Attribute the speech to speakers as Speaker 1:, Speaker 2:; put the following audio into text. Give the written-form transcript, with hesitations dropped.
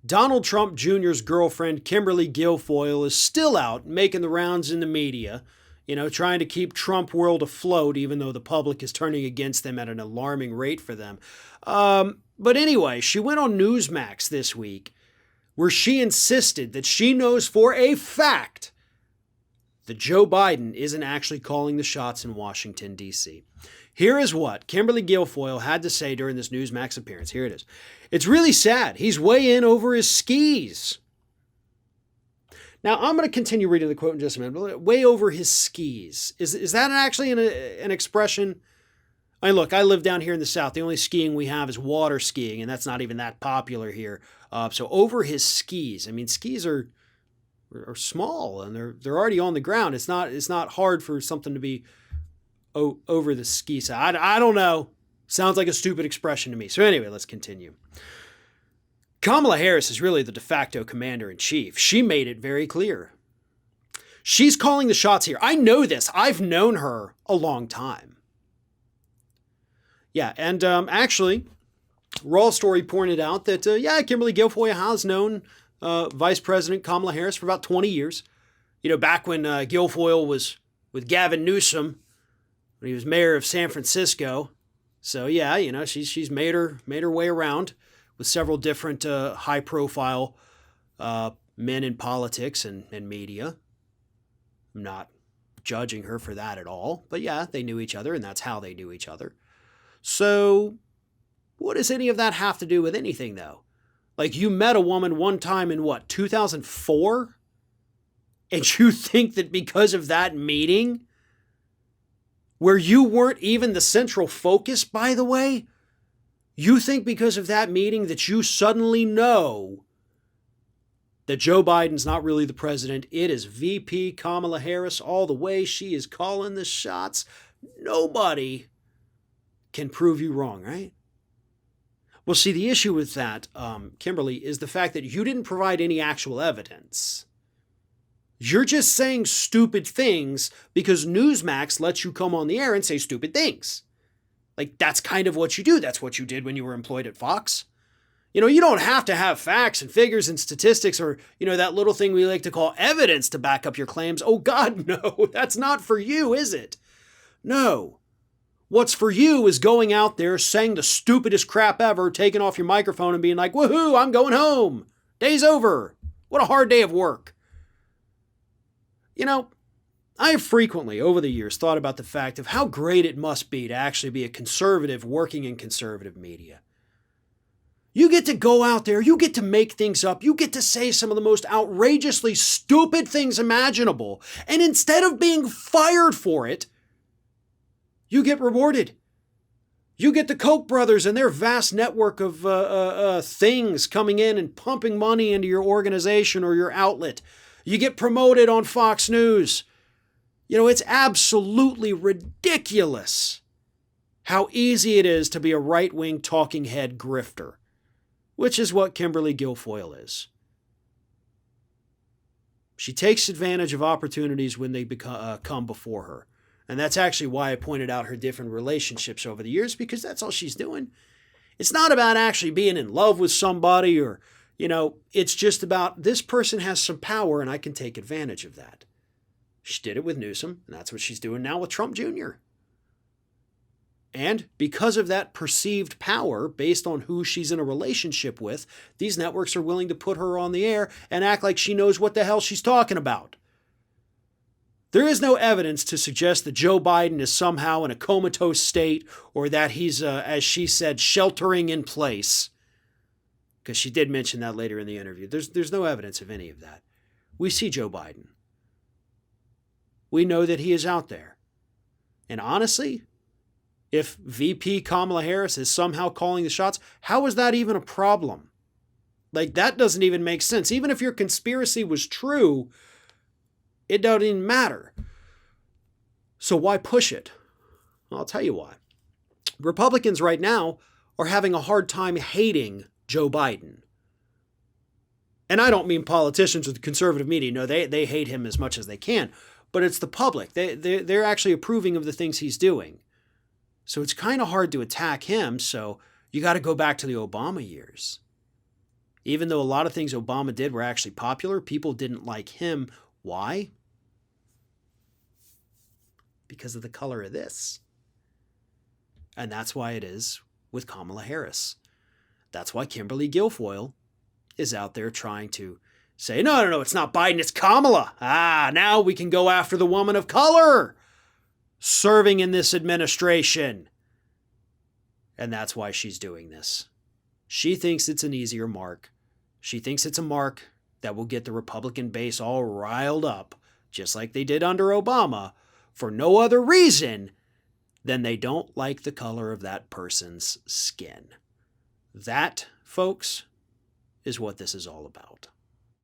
Speaker 1: Donald Trump Jr.'s girlfriend, Kimberly Guilfoyle, is still out making the rounds in the media, trying to keep Trump world afloat, even though the public is turning against them at an alarming rate for them. But anyway, she went on Newsmax this week where she insisted that she knows for a fact that Joe Biden isn't actually calling the shots in Washington, D.C. Here is what Kimberly Guilfoyle had to say during this Newsmax appearance. Here it is. It's really sad. He's way in over his skis. Now, I'm going to continue reading the quote in just a minute. But way over his skis. Is that actually an expression? I mean, look, I live down here in the South. The only skiing we have is water skiing, and that's not even that popular here. So over his skis. I mean, skis are small, and they're already on the ground. It's not hard for something to be over the ski side. I don't know. Sounds like a stupid expression to me. So anyway, let's continue. Kamala Harris is really the de facto commander-in-chief. She made it very clear. She's calling the shots here. I know this. I've known her a long time. Yeah, and actually, Raw Story pointed out that, Kimberly Guilfoyle has known Vice President Kamala Harris for about 20 years. Back when Guilfoyle was with Gavin Newsom, when he was mayor of San Francisco. So yeah, she's made her way around with several different high-profile men in politics and media. I'm not judging her for that at all, but yeah, they knew each other, and that's how they knew each other. So what does any of that have to do with anything, though? Like, you met a woman one time in 2004? And you think that because of that meeting, where you weren't even the central focus, by the way, you think because of that meeting that you suddenly know that Joe Biden's not really the president? It is VP Kamala Harris all the way. She is calling the shots. Nobody can prove you wrong, right? Well, see, the issue with that, Kimberly, is the fact that you didn't provide any actual evidence. You're just saying stupid things because Newsmax lets you come on the air and say stupid things. Like, that's kind of what you do. That's what you did when you were employed at Fox. You don't have to have facts and figures and statistics or, that little thing we like to call evidence to back up your claims. Oh, God, no. That's not for you, is it? No. What's for you is going out there saying the stupidest crap ever, taking off your microphone and being like, woohoo, I'm going home. Day's over. What a hard day of work. I have frequently over the years thought about the fact of how great it must be to actually be a conservative working in conservative media. You get to go out there, you get to make things up, you get to say some of the most outrageously stupid things imaginable, and instead of being fired for it, you get rewarded. You get the Koch brothers and their vast network of things coming in and pumping money into your organization or your outlet. You get promoted on Fox News. It's absolutely ridiculous how easy it is to be a right-wing talking head grifter, which is what Kimberly Guilfoyle is. She takes advantage of opportunities when they come before her. And that's actually why I pointed out her different relationships over the years, because that's all she's doing. It's not about actually being in love with somebody or, it's just about this person has some power and I can take advantage of that. She did it with Newsom, and that's what she's doing now with Trump Jr. And because of that perceived power based on who she's in a relationship with, these networks are willing to put her on the air and act like she knows what the hell she's talking about. There is no evidence to suggest that Joe Biden is somehow in a comatose state or that he's, as she said, sheltering in place. Because she did mention that later in the interview. There's no evidence of any of that. We see Joe Biden. We know that he is out there. And honestly, if VP Kamala Harris is somehow calling the shots, how is that even a problem? Like, that doesn't even make sense. Even if your conspiracy was true, it doesn't even matter. So why push it? Well, I'll tell you why. Republicans right now are having a hard time hating Joe Biden. And I don't mean politicians or the conservative media. No, they hate him as much as they can. But it's the public. They're actually approving of the things he's doing. So it's kind of hard to attack him. So you got to go back to the Obama years. Even though a lot of things Obama did were actually popular, people didn't like him. Why? Because of the color of this. And that's why it is with Kamala Harris. That's why Kimberly Guilfoyle is out there trying to say, no, it's not Biden, it's Kamala. Now we can go after the woman of color serving in this administration. And that's why she's doing this. She thinks it's an easier mark. She thinks it's a mark that will get the Republican base all riled up, just like they did under Obama, for no other reason than they don't like the color of that person's skin. That, folks, is what this is all about.